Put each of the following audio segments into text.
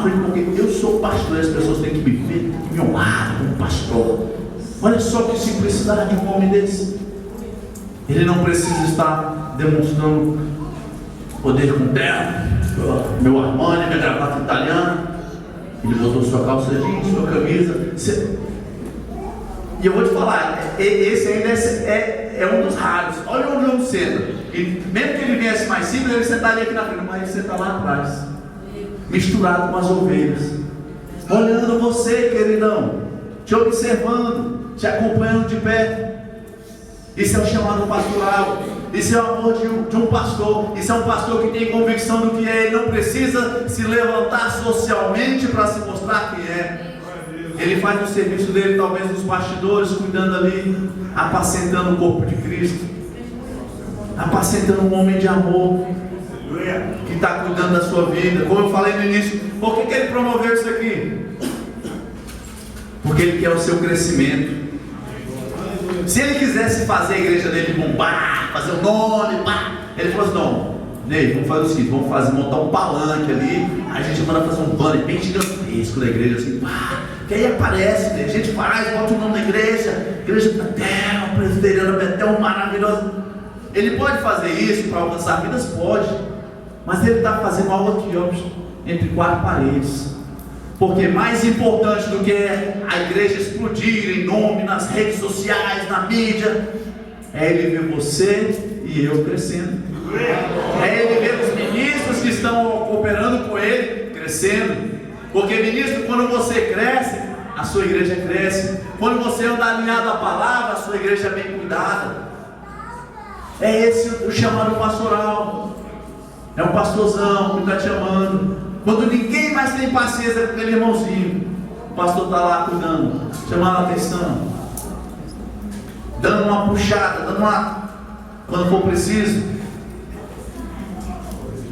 honre, porque eu sou pastor e as pessoas têm que me ver, têm que me honrar como pastor. Olha só que simplicidade de um homem desse. Ele não precisa estar demonstrando poder com terra, meu Armani, minha gravata italiana. Ele botou sua calça jeans, sua camisa. E eu vou te falar, esse ainda é um dos raros. Olha onde eu sento. Mesmo que ele viesse mais simples, ele sentaria aqui na frente, mas ele senta lá atrás, misturado com as ovelhas, olhando você, queridão, te observando, te acompanhando de perto. Isso é o chamado pastoral. Isso é o amor de um pastor. Isso é um pastor que tem convicção do que é. Ele não precisa se levantar socialmente para se mostrar quem é. Ele faz o serviço dele, talvez nos bastidores, cuidando ali, apacentando o corpo de Cristo, apacentando um homem de amor que está cuidando da sua vida. Como eu falei no início, por que ele promoveu isso aqui? Porque ele quer o seu crescimento. Se ele quisesse fazer a igreja dele bombar, fazer o nome, pá, ele falou assim: não, Ney, vamos fazer o seguinte, vamos montar um palanque ali, aí a gente manda fazer um banner bem gigantesco da igreja, assim, pá, que aí aparece, né? A gente faz, bota o nome da igreja Betel, presbiteriana Betel, maravilhosa. Ele pode fazer isso para alcançar vidas? Pode, mas ele está fazendo algo aqui, ó, entre quatro paredes. Porque mais importante do que a igreja explodir em nome nas redes sociais, na mídia, é ele ver você e eu crescendo. É ele ver os ministros que estão cooperando com ele crescendo. Porque ministro, quando você cresce, a sua igreja cresce. Quando você anda alinhado à palavra, a sua igreja é bem cuidada. É esse o chamado pastoral. É um pastorzão que está te amando. Quando ninguém mais tem paciência com aquele irmãozinho, o pastor está lá cuidando, chamando a atenção, dando uma puxada, dando uma, quando for preciso.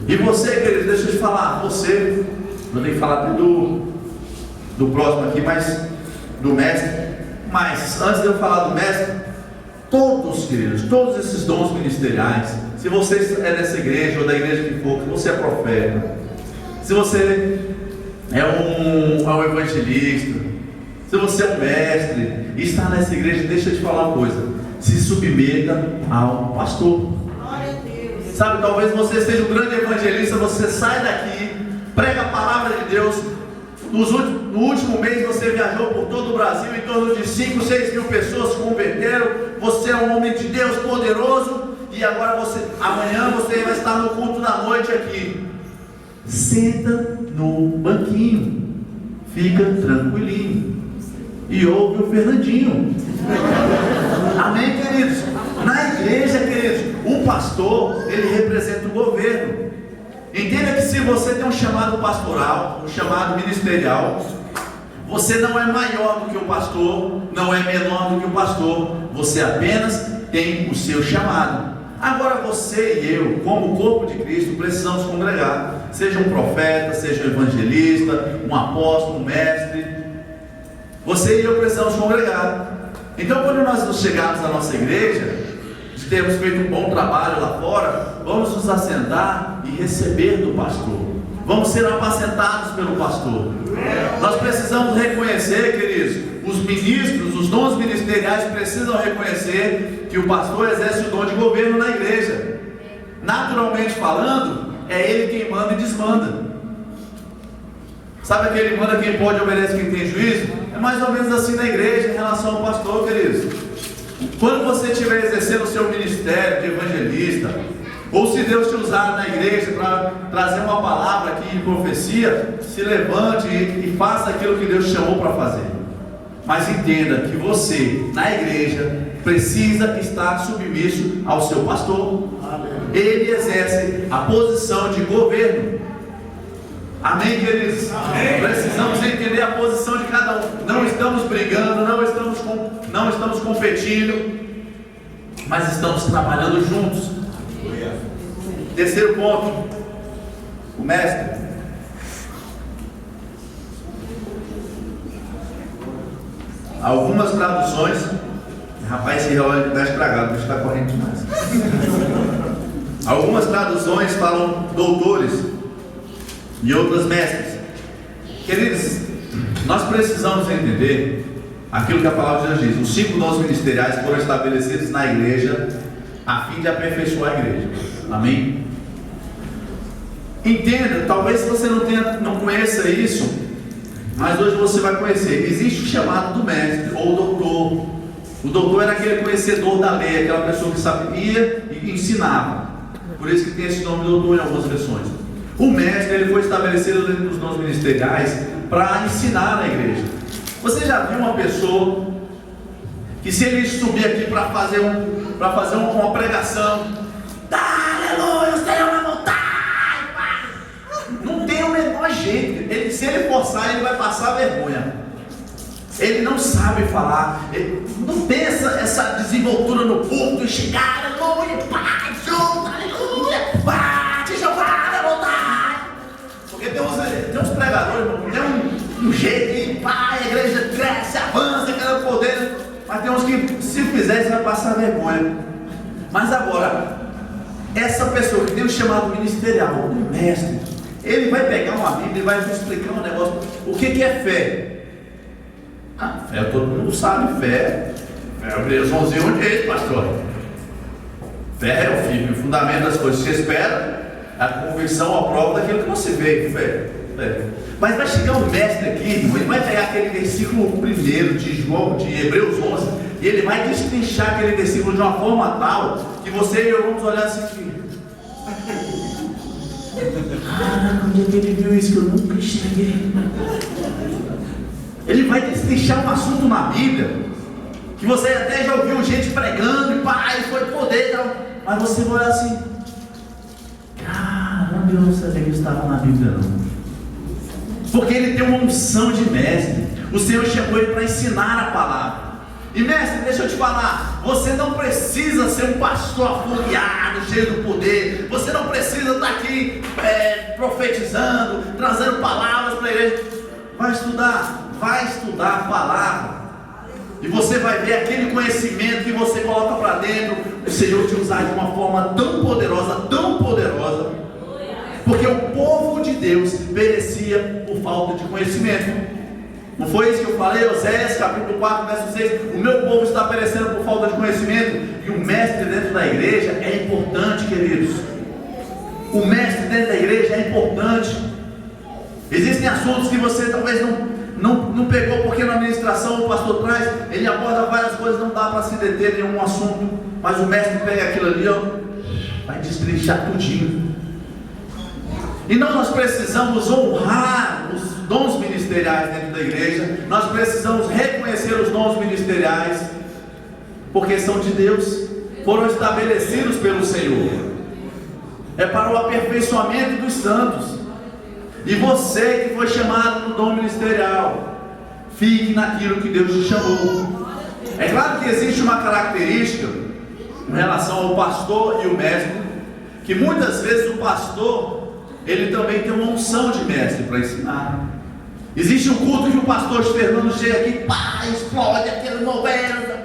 E você, querido, deixa eu te falar, você, eu tenho que falar do próximo aqui, mas do mestre. Mas antes de eu falar do mestre, todos, queridos, todos esses dons ministeriais, se você é dessa igreja ou da igreja que for, que você é profeta, se você é um evangelista, se você é um mestre e está nessa igreja, deixa eu te falar uma coisa: se submeta ao pastor. Sabe, talvez você seja um grande evangelista, você sai daqui, prega a palavra de Deus. No último mês você viajou por todo o Brasil, em torno de 5, 6 mil pessoas se converteram. Você é um homem de Deus poderoso, e agora amanhã você vai estar no culto da noite aqui. Senta no banquinho, fica tranquilinho e ouve o Fernandinho. Amém, queridos? Na igreja, queridos, o pastor, ele representa o governo. Entenda que se você tem um chamado pastoral, um chamado ministerial, você não é maior do que o pastor, não é menor do que o pastor, você apenas tem o seu chamado. Agora você e eu, como corpo de Cristo, precisamos congregar. Seja um profeta, seja um evangelista, um apóstolo, um mestre. Você e eu precisamos congregar. Então, quando nós chegarmos à nossa igreja, temos feito um bom trabalho lá fora, vamos nos assentar e receber do pastor. Vamos ser apacentados pelo pastor. Nós precisamos reconhecer, queridos, os ministros, os dons ministeriais precisam reconhecer que o pastor exerce o dom de governo na igreja. Naturalmente falando, é ele quem manda e desmanda. Sabe aquele manda quem pode, obedece quem tem juízo? É mais ou menos assim na igreja em relação ao pastor, queridos. Quando você estiver exercendo o seu ministério de evangelista, ou se Deus te usar na igreja para trazer uma palavra aqui de profecia, se levante e faça aquilo que Deus te chamou para fazer. Mas entenda que você, na igreja, precisa estar submisso ao seu pastor. Ele exerce a posição de governo. Amém, queridos? Amém. Precisamos entender a posição de cada um. Não estamos brigando, não estamos competindo, mas estamos trabalhando juntos. Terceiro ponto, o mestre. Algumas traduções, rapaz, esse relógio está estragado, porque está correndo demais. Algumas traduções falam doutores e outras mestres. Queridos, nós precisamos entender aquilo que a palavra de Deus diz. Os 5 dons ministeriais foram estabelecidos na igreja a fim de aperfeiçoar a igreja. Amém? Entenda, talvez você não conheça isso, mas hoje você vai conhecer. Existe o chamado do mestre ou doutor. O doutor era aquele conhecedor da lei, aquela pessoa que sabia e ensinava. Por isso que tem esse nome de doutor em algumas versões. O mestre, ele foi estabelecido dentro dos dons ministeriais para ensinar na igreja. Você já viu uma pessoa que, se ele subir aqui para fazer uma pregação, aleluia, o Senhor vai voltar, não tem o menor jeito. Se ele forçar, ele vai passar vergonha. Ele não sabe falar, não tem essa desenvoltura no púlpito e chegar, aleluia, Pai, junto, aleluia, bate, Jeová, vai voltar. Porque tem uns pregadores, tem um jeito que a igreja cresce, avança, aquele poder, mas tem uns que, se fizer, você vai passar vergonha. Mas agora, essa pessoa que tem o chamado ministerial, o mestre, ele vai pegar uma Bíblia e vai te explicar um negócio. O que é fé? Fé todo mundo sabe. Fé é o Hebreus 11, pastor. Fé é o firme fundamento das coisas que você espera, a convicção, a prova daquilo que você vê. Fé. Mas vai chegar um mestre aqui, ele vai pegar aquele versículo 1 de Hebreus 11, e ele vai destrinchar aquele versículo de uma forma tal que você e eu vamos olhar assim: caraca, onde é que ele viu isso que eu nunca enxerguei? Ele vai destrinchar um assunto na Bíblia que você até já ouviu gente pregando e pai, foi poder e tal, mas você vai olhar assim: caramba, eu não sabia que estava na Bíblia não. Porque ele tem uma unção de mestre. O Senhor chamou ele para ensinar a palavra. E mestre, deixa eu te falar, você não precisa ser um pastor afuriado, cheio do poder. Você não precisa estar aqui profetizando, trazendo palavras para a igreja. Vai estudar a palavra, e você vai ver aquele conhecimento que você coloca para dentro, o Senhor te usar de uma forma tão poderosa, porque o povo de Deus perecia por falta de conhecimento. Não foi isso que eu falei? Oséias capítulo 4, verso 6. O meu povo está perecendo por falta de conhecimento. E o mestre dentro da igreja é importante, queridos. O mestre dentro da igreja é importante. Existem assuntos que você talvez não pegou, porque na administração o pastor traz, ele aborda várias coisas, não dá para se deter em um assunto, mas o mestre pega aquilo ali, vai destrinchar tudinho. Então nós precisamos honrar os dons ministeriais dentro da igreja. Nós precisamos reconhecer os dons ministeriais, porque são de Deus, foram estabelecidos pelo Senhor. É para o aperfeiçoamento dos santos. E você que foi chamado no dom ministerial, fique naquilo que Deus te chamou. É claro que existe uma característica em relação ao pastor e o mestre, que muitas vezes o pastor, ele também tem uma unção de mestre para ensinar. Existe um culto que o pastor Fernando chega aqui, explode aquele novela,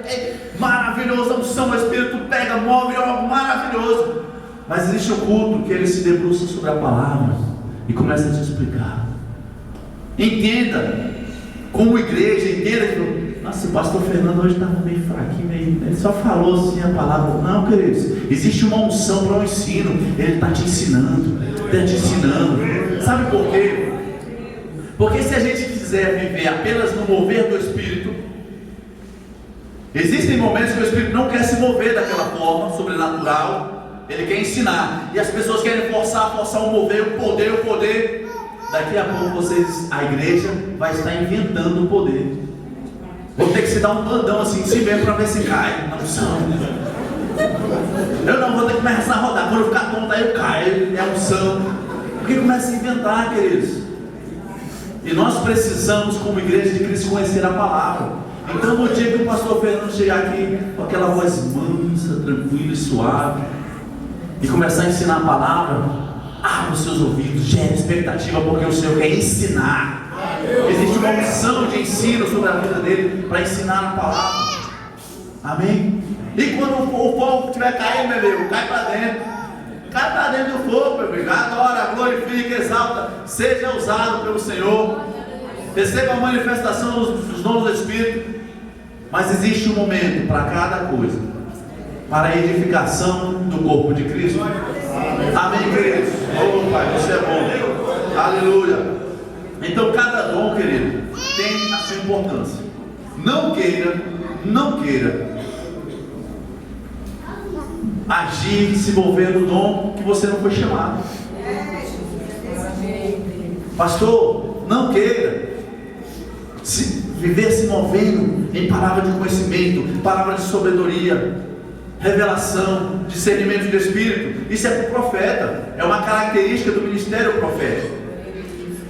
maravilhoso, a unção, o Espírito pega, move, algo maravilhoso. Mas existe um culto que ele se debruça sobre a palavra e começa a te explicar. Entenda, como igreja, entenda que, nossa, o pastor Fernando hoje estava meio fraquinho, ele só falou assim a palavra. Não, queridos, existe uma unção para o ensino. Ele está te ensinando, Sabe por quê? Porque se a gente quiser viver apenas no mover do Espírito, existem momentos que o Espírito não quer se mover daquela forma sobrenatural, ele quer ensinar, e as pessoas querem forçar o mover, o poder. Daqui a pouco a igreja vai estar inventando o poder. Vou ter que se dar um bandão assim em si mesmo para ver se cai na unção. Eu não vou ter que começar a rodar, quando eu ficar tonto aí eu caio, é a unção. Porque começa a inventar, queridos. E nós precisamos, como igreja de Cristo, conhecer a palavra. Então no dia que o pastor Fernando chegar aqui com aquela voz mansa, tranquila e suave, e começar a ensinar a palavra, abra os seus ouvidos, gere expectativa, porque o Senhor quer ensinar. Existe uma unção de ensino sobre a vida dele para ensinar a palavra. Amém? E quando o fogo estiver caindo, meu amigo, cai para dentro do fogo, meu amigo. Adora, glorifica, exalta, seja usado pelo Senhor. receba a manifestação dos dons do Espírito. Mas existe um momento para cada coisa, para a edificação do corpo de Cristo. Amém, queridos? Oh, Pai, você é bom. Aleluia. Então, cada dom, querido, tem a sua importância. Não queira agir, se envolver no dom que você não foi chamado. Pastor, não queira viver se movendo em palavra de conhecimento, palavra de sabedoria, revelação, discernimento do Espírito. Isso é para o profeta, é uma característica do ministério profético.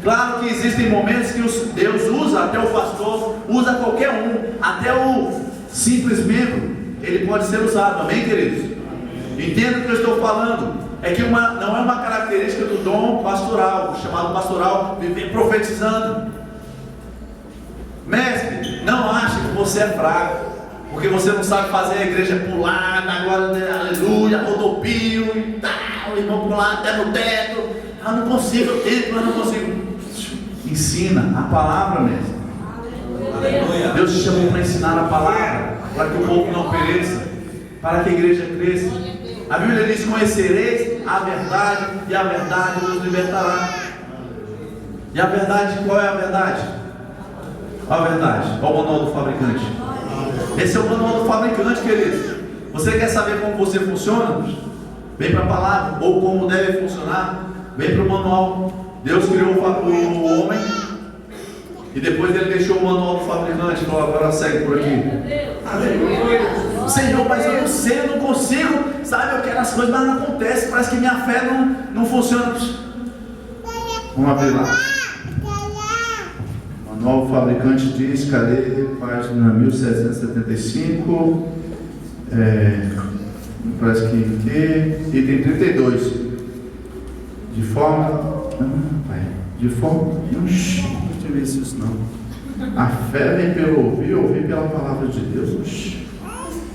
Claro que existem momentos que Deus usa até o pastor, usa qualquer um, até o simples membro, ele pode ser usado. Amém, queridos? Entenda o que eu estou falando. É que não é uma característica do dom pastoral, chamado pastoral, viver profetizando. Mestre, não ache que você é fraco, porque você não sabe fazer a igreja pular, na glória, aleluia, rodopio e tal, irmão pular até no teto. Não consigo, eu não consigo. Ensina a palavra, mestre. Aleluia. Deus te chamou para ensinar a palavra, para que o povo não pereça, para que a igreja cresça. A Bíblia diz: conhecereis a verdade, e a verdade nos libertará. E a verdade, qual é a verdade? Qual a verdade? Qual o manual do fabricante? Esse é o manual do fabricante, queridos. Você quer saber como você funciona? Vem para a palavra, ou como deve funcionar. Vem para o manual. Deus criou o homem e depois ele deixou o manual do fabricante. Então agora segue por aqui. Aleluia. Senhor, mas eu não sei, eu não consigo. Sabe, eu quero as coisas, mas não acontece. Parece que minha fé não funciona. Vamos abrir lá. O manual do fabricante diz, cadê? Página 1775. Parece que item 32. De forma. Não tive isso não. A fé vem pelo ouvir pela palavra de Deus.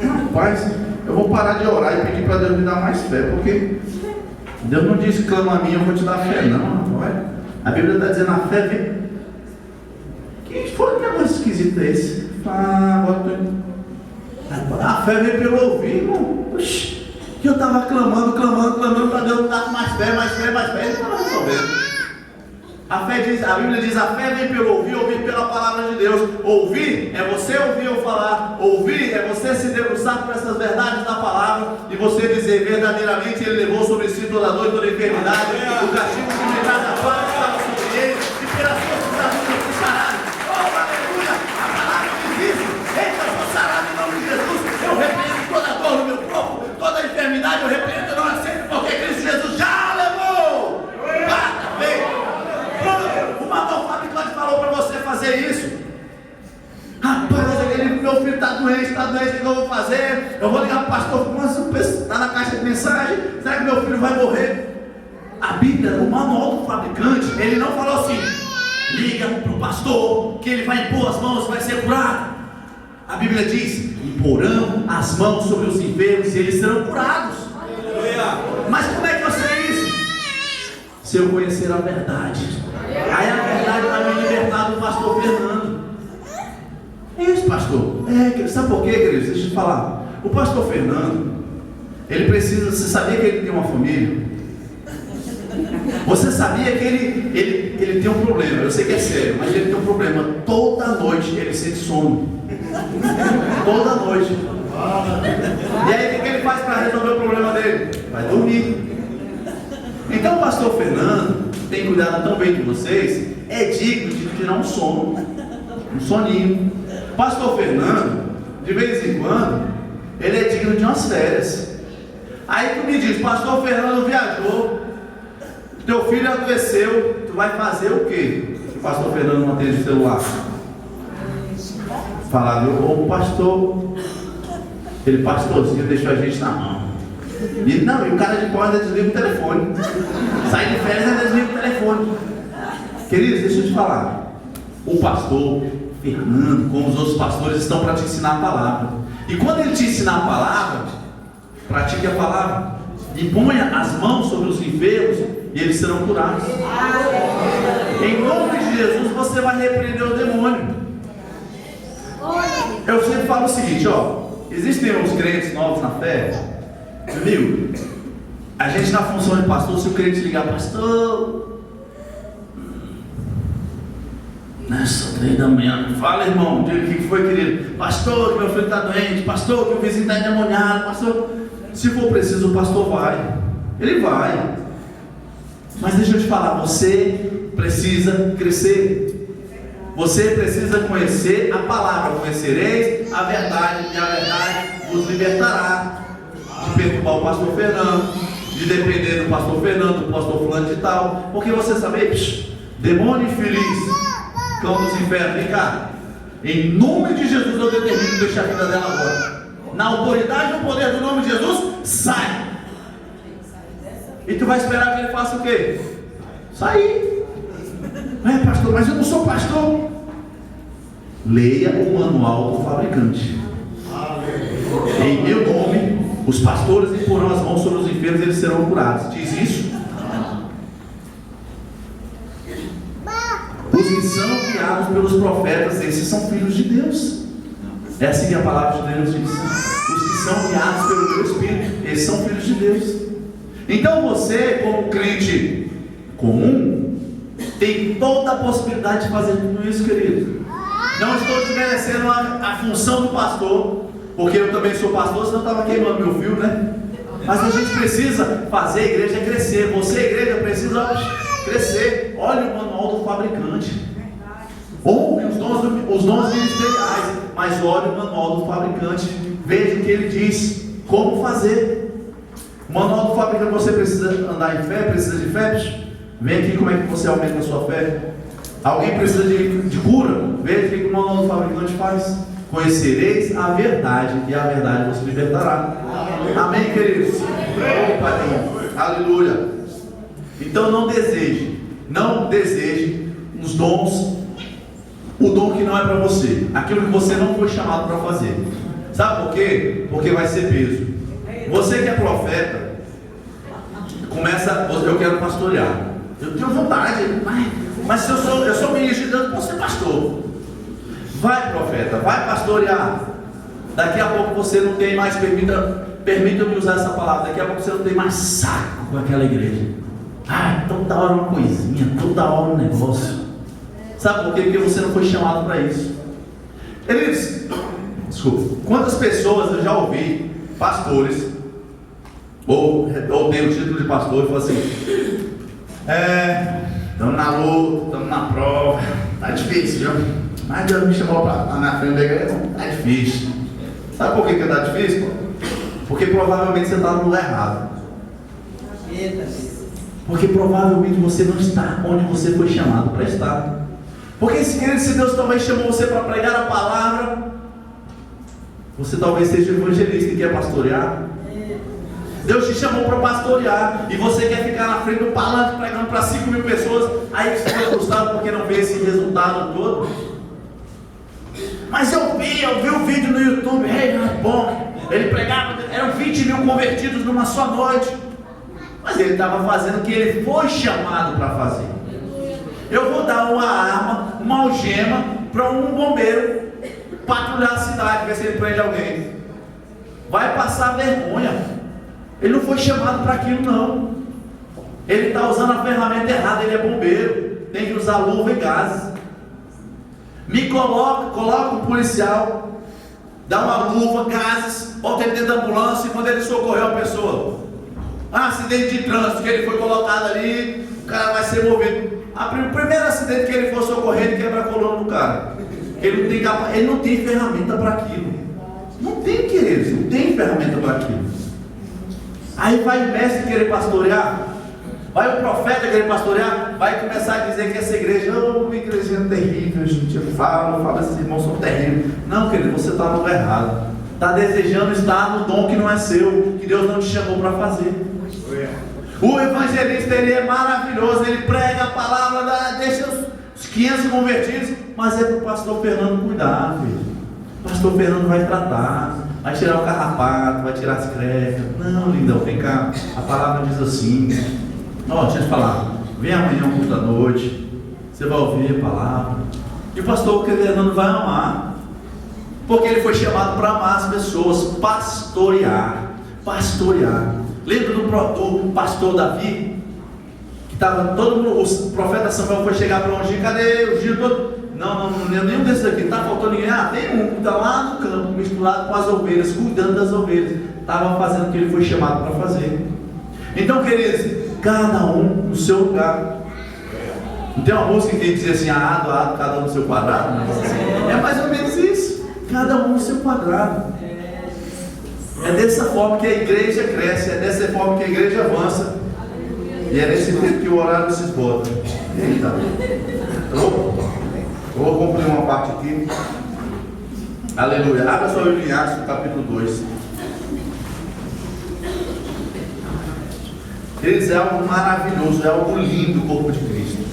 Rapaz, eu vou parar de orar e pedir para Deus me dar mais fé, porque Deus não disse: clama a mim, eu vou te dar fé, não. A Bíblia está dizendo: a fé vem. Que foi que negócio esquisito é esse? A fé vem pelo ouvir, irmão. Que eu estava clamando para Deus me dar mais fé, ele não estava resolvendo. A Bíblia diz: a fé vem pelo ouvir pela palavra de Deus. Ouvir é você ouvir eu falar. Ouvir é você se debruçar por essas verdades da palavra e você dizer: verdadeiramente Ele levou sobre si toda a dor e toda a enfermidade. O castigo que me traz a paz estava sobre Ele, e pelas forças da vida eu fui sarado. Oh, aleluia! A palavra diz isso. Eita, eu sou sarado em nome de Jesus. Eu repreendo toda a dor no meu corpo, toda a enfermidade eu repreendo, eu não aceito, porque Cristo Jesus já levou. Bata, vem. O manual fabricante falou para você fazer isso. Rapaz, meu filho está doente, o que eu vou fazer? Eu vou ligar para o pastor, está na caixa de mensagem, será que meu filho vai morrer? A Bíblia, o manual do fabricante, ele não falou assim: liga para o pastor, que ele vai impor as mãos, vai ser curado. A Bíblia diz: imporão as mãos sobre os enfermos e eles serão curados. Mas como é que eu sei isso? Se eu conhecer a verdade. Aí a verdade vai me libertar do pastor Fernando. É isso, pastor. Sabe por quê, queridos? Deixa eu te falar. O pastor Fernando, ele precisa. Você sabia que ele tem uma família? Você sabia que ele tem um problema? Eu sei que é sério, mas ele tem um problema. Toda noite ele sente sono. Toda noite. E aí o que ele faz para resolver o problema dele? Vai dormir. Então o pastor Fernando tem cuidado tão bem de vocês, é digno de tirar um sono, um soninho. Pastor Fernando, de vez em quando, ele é digno de umas férias. Aí tu me diz: pastor Fernando viajou, teu filho adoeceu, tu vai fazer o quê? O pastor Fernando não atende o celular. Falar: ô pastor, aquele pastorzinho deixou a gente na mão. E o cara de pau ainda desliga o telefone. Sai de férias e ainda desliga o telefone. Queridos, deixa eu te falar. O pastor Fernando, como os outros pastores, estão para te ensinar a palavra. E quando ele te ensinar a palavra, pratique a palavra. Imponha as mãos sobre os enfermos e eles serão curados. Em nome de Jesus você vai repreender o demônio. Eu sempre falo o seguinte, existem os crentes novos na fé, viu? A gente na função de pastor, se o crente ligar, pastor, nessa 3 da manhã, fala irmão, diga o que foi, querido? Pastor, que meu filho está doente, pastor, que o vizinho está endemoniado, pastor. Se for preciso, o pastor vai, ele vai. Mas deixa eu te falar, você precisa crescer. Você precisa conhecer a palavra. Conhecereis a verdade, e a verdade vos libertará. De perturbar o pastor Fernando, de depender do pastor Fernando, do pastor fulano de tal. Porque você sabe, demônio infeliz, cão dos infernos, vem cá. Em nome de Jesus eu determino deixar a vida dela agora. Na autoridade e no poder do nome de Jesus, sai. E tu vai esperar que ele faça o quê? Sair. Pastor, mas eu não sou pastor. Leia o manual do fabricante. Em meu nome, os pastores imporão as mãos sobre os enfermos e eles serão curados. Diz isso? Os que são guiados pelos profetas, esses são filhos de Deus. É assim que a palavra de Deus diz. Os que são guiados pelo meu Espírito, esses são filhos de Deus. Então você, como crente comum, tem toda a possibilidade de fazer tudo isso, querido. Não estou desmerecendo a função do pastor, porque eu também sou pastor, senão eu estava queimando meu fio, né? Mas a gente precisa fazer a igreja crescer. Você, igreja, precisa crescer. Olha o manual do fabricante. Ouve os dons ministeriais, mas olhe o manual do fabricante. Veja o que ele diz, como fazer. O manual do fabricante, você precisa andar em fé, precisa de fé. Vem aqui como é que você aumenta a sua fé. Alguém precisa de cura? Veja o que o manual do fabricante faz. Conhecereis a verdade, e a verdade vos libertará. Amém, queridos? Opa, irmão. Aleluia. Então não deseje os dons, o dom que não é para você, aquilo que você não foi chamado para fazer. Sabe por quê? Porque vai ser peso. Você que é profeta, eu quero pastorear. Eu tenho vontade, mas se eu sou ministro de Deus, eu posso ser pastor. Vai, profeta, vai pastorear. Daqui a pouco você não tem mais, permita-me usar essa palavra, daqui a pouco você não tem mais saco com aquela igreja. Toda hora uma coisinha, toda hora um negócio. Sabe por quê? Porque você não foi chamado para isso. Quantas pessoas eu já ouvi, pastores, ou tem o título de pastor, e falam assim: estamos na luta, estamos na prova, tá difícil, viu? Mas Deus me chamou para estar na frente da igreja, tá difícil. Sabe por que tá difícil? Porque provavelmente você está no lugar errado. Porque provavelmente você não está onde você foi chamado para estar. Porque se Deus talvez chamou você para pregar a palavra, você talvez seja evangelista e quer pastorear. Deus te chamou para pastorear e você quer ficar na frente do palanque pregando para 5.000 pessoas, aí você fica frustrado porque não vê esse resultado todo. Mas eu vi o vídeo no YouTube, bom, ele pregava, eram 20.000 convertidos numa só noite. Mas ele estava fazendo o que ele foi chamado para fazer. Eu vou dar uma arma, uma algema para um bombeiro patrulhar a cidade, ver se ele prende alguém. Vai passar vergonha. Ele não foi chamado para aquilo, não. Ele está usando a ferramenta errada, ele é bombeiro, tem que usar luva e gases. Coloca um policial, dá uma luva, gases, bota ele dentro da ambulância e quando ele socorreu a pessoa, acidente de trânsito, que ele foi colocado ali, o cara vai ser movido. O primeiro acidente que ele for socorrer, ele quebra a coluna do cara. Ele não tem ferramenta para aquilo. Não tem, queridos, não tem ferramenta para aquilo. Aí vai o mestre querer pastorear, vai o profeta querer pastorear, vai começar a dizer que essa igreja, uma igreja terrível, gente, eu falo, esses irmãos são terríveis. Não, querido, você está no lugar errado. Está desejando estar no dom que não é seu, que Deus não te chamou para fazer. O evangelista, ele é maravilhoso, ele prega a palavra, deixa os 500 convertidos, mas é para o pastor Fernando cuidar, filho. O pastor Fernando vai tratar. vai tirar o carrapato, vai tirar as crecas. Não, lindão, vem cá. A palavra diz assim: ó, deixa eu te falar, vem amanhã um culto da noite, você vai ouvir a palavra. E o pastor Fernando vai amar, porque ele foi chamado para amar as pessoas, pastorear. Lembra do pastor Davi? Que estava todo mundo, o profeta Samuel foi chegar para ungir, cadê o giro todo? Não, nenhum desses aqui, está faltando ninguém. Tem um que está lá no campo, misturado com as ovelhas, cuidando das ovelhas. Estava fazendo o que ele foi chamado para fazer. Então, queridos, cada um no seu lugar. Não tem uma música que diz assim, ado, cada um no seu quadrado? É mais ou menos isso. Cada um no seu quadrado. É dessa forma que a igreja cresce, é dessa forma que a igreja avança. E é nesse tempo que o horário se esgota. Eita. Eu vou cumprir uma parte aqui. Aleluia. Abra sua Bíblia em Atos, capítulo 2. Eles é algo maravilhoso, é algo lindo o corpo de Cristo.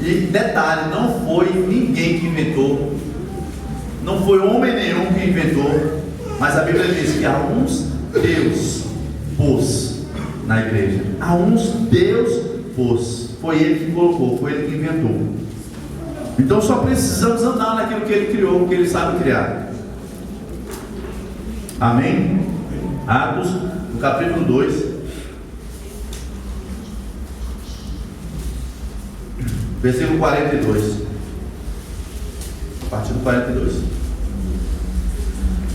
E detalhe, não foi ninguém que inventou, não foi homem nenhum que inventou, mas a Bíblia diz que alguns Deus pôs na igreja. Alguns Deus pôs. Foi ele que colocou, foi ele que inventou. Então só precisamos andar naquilo que ele criou, que ele sabe criar. Amém? Atos, no capítulo 2, versículo 42. A partir do 42.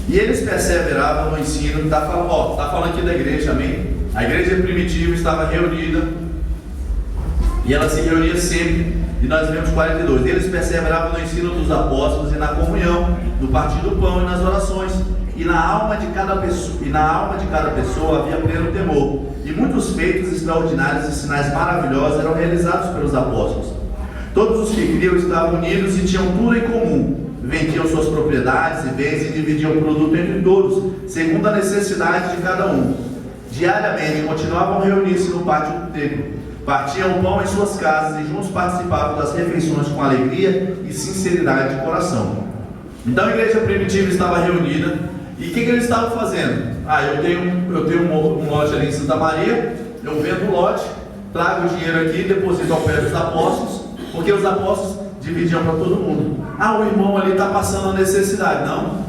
E eles perseveravam no ensino. Está falando aqui da igreja, amém? A igreja primitiva estava reunida, e ela se reunia sempre. E nós vemos 42. Eles perseveravam no ensino dos apóstolos e na comunhão, no partir do pão e nas orações. E na alma de cada pessoa havia pleno temor. E muitos feitos extraordinários e sinais maravilhosos eram realizados pelos apóstolos. Todos os que criam estavam unidos e tinham tudo em comum. Vendiam suas propriedades e bens e dividiam o produto entre todos, segundo a necessidade de cada um. Diariamente continuavam a reunir-se no pátio do templo. Partiam o pão em suas casas e juntos participavam das refeições com alegria e sinceridade de coração. Então a igreja primitiva estava reunida. E o que eles estavam fazendo? Eu tenho um lote ali em Santa Maria, eu vendo o lote, trago o dinheiro aqui, deposito ao pé dos apóstolos, porque os apóstolos dividiam para todo mundo. O irmão ali está passando a necessidade. Não,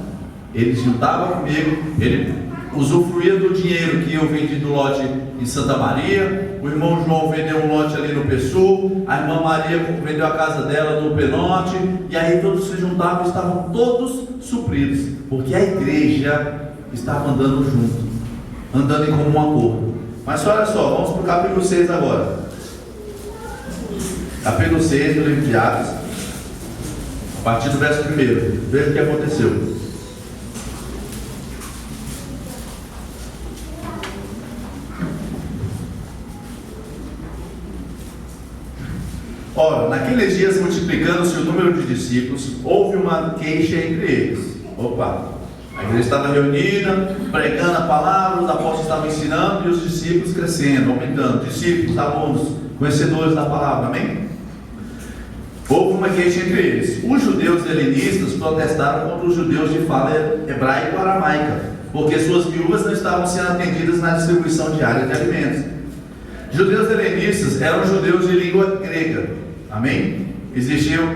ele juntava comigo, ele usufruía do dinheiro que eu vendi do lote em Santa Maria. O irmão João vendeu um lote ali no Pessul, a irmã Maria vendeu a casa dela no Penote, e aí todos se juntavam e estavam todos supridos, porque a igreja estava andando junto, andando em comum acordo. Mas olha só, vamos para o capítulo 6 agora. Capítulo 6 do livro de Atos, a partir do verso 1. Veja o que aconteceu. Ora, naqueles dias, multiplicando-se o número de discípulos, houve uma queixa entre eles. A igreja estava reunida, pregando a palavra, os apóstolos estavam ensinando e os discípulos crescendo, aumentando. Discípulos, alunos, conhecedores da palavra, amém? Houve uma queixa entre eles. Os judeus helenistas protestaram contra os judeus de fala hebraico-aramaica, porque suas viúvas não estavam sendo atendidas na distribuição diária de alimentos. Judeus helenistas eram judeus de língua grega. Amém? Existiam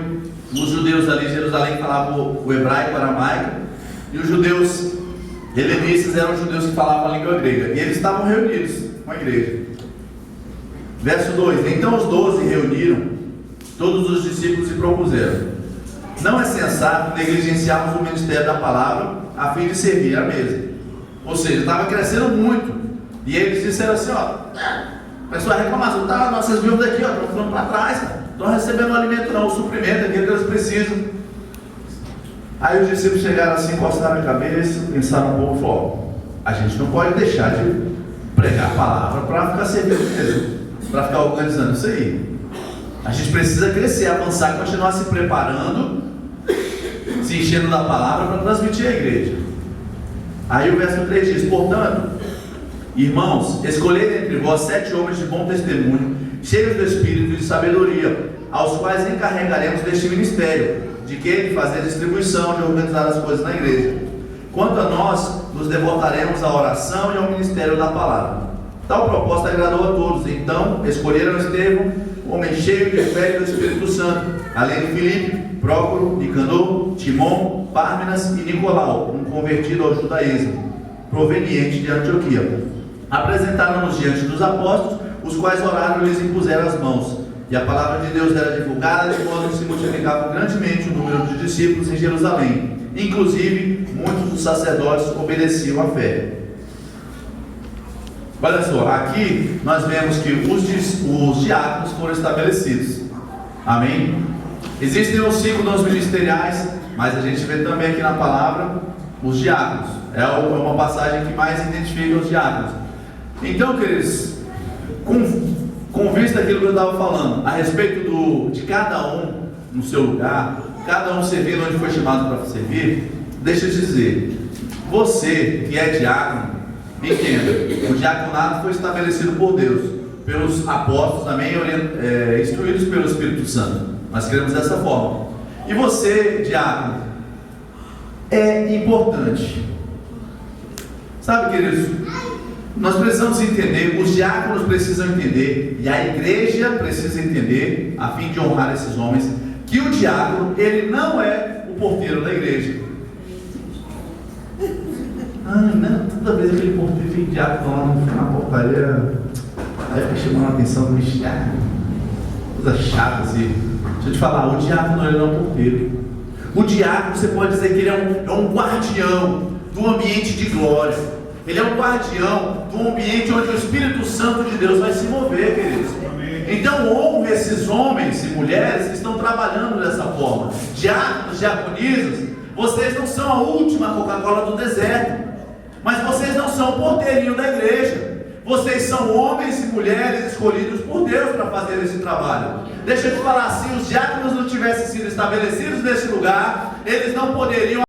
os judeus ali em Jerusalém que falavam o hebraico-aramaico, e os judeus helenistas eram judeus que falavam a língua grega. E eles estavam reunidos com a igreja. Verso 2: Então os 12 reuniram todos os discípulos e propuseram: não é sensato negligenciarmos o ministério da palavra a fim de servir à mesa. Ou seja, estava crescendo muito. E eles disseram assim: a pessoa reclamava, nossas viúvas aqui, estão ficando para trás, estão recebendo o alimento não, o suprimento, aquilo que eles precisam. Aí os discípulos chegaram assim, encostaram a cabeça, pensaram um pouco e falaram: a gente não pode deixar de pregar a palavra para ficar servindo mesmo, para ficar organizando isso aí. A gente precisa crescer, avançar, continuar se preparando, se enchendo da palavra para transmitir a igreja. Aí o verso 3 diz: portanto, irmãos, escolhei entre vós 7 homens de bom testemunho, cheios do Espírito e de sabedoria, aos quais encarregaremos deste ministério, de que ele fazer a distribuição, de organizar as coisas na igreja. Quanto a nós, nos devotaremos à oração e ao ministério da palavra. Tal proposta agradou a todos. Então escolheram Estevão, homem cheio de fé e do Espírito Santo, além de Filipe, Prócoro, Nicanor, Timon, Pármenas e Nicolau, um convertido ao judaísmo, proveniente de Antioquia. Apresentaram-nos diante dos apóstolos, os quais oraram e lhes impuseram as mãos. E a palavra de Deus era divulgada, de modo que se multiplicava grandemente o número de discípulos em Jerusalém. Inclusive, muitos dos sacerdotes obedeciam à fé. Olha só, aqui nós vemos que os diáconos foram estabelecidos. Amém? Existem os 5 dons ministeriais, mas a gente vê também aqui na palavra os diáconos. É uma passagem que mais identifica os diáconos. Então, queridos, com vista àquilo que eu estava falando, a respeito de cada um no seu lugar, cada um servindo onde foi chamado para servir, deixa eu dizer, você que é diácono, entenda, o diaconato foi estabelecido por Deus, pelos apóstolos também, instruídos pelo Espírito Santo. Nós queremos dessa forma. E você, diácono, é importante. Sabe, queridos, nós precisamos entender, os diáconos precisam entender, e a igreja precisa entender, a fim de honrar esses homens, que o diácono, ele não é o porteiro da igreja. Não, toda vez aquele porteiro tem diácono lá na portaria, aí fica chamando a atenção do diácono, coisa chata assim. Deixa eu te falar, o diácono ele não é um porteiro. O diácono, você pode dizer que ele é um guardião do ambiente de glória. Ele é um guardião do ambiente onde o Espírito Santo de Deus vai se mover, queridos. Então honre esses homens e mulheres que estão trabalhando dessa forma. Diáconos, diaconisas, vocês não são a última Coca-Cola do deserto, mas vocês não são o porteirinho da igreja. Vocês são homens e mulheres escolhidos por Deus para fazer esse trabalho. Deixa eu te falar, se os diáconos não tivessem sido estabelecidos nesse lugar, eles não poderiam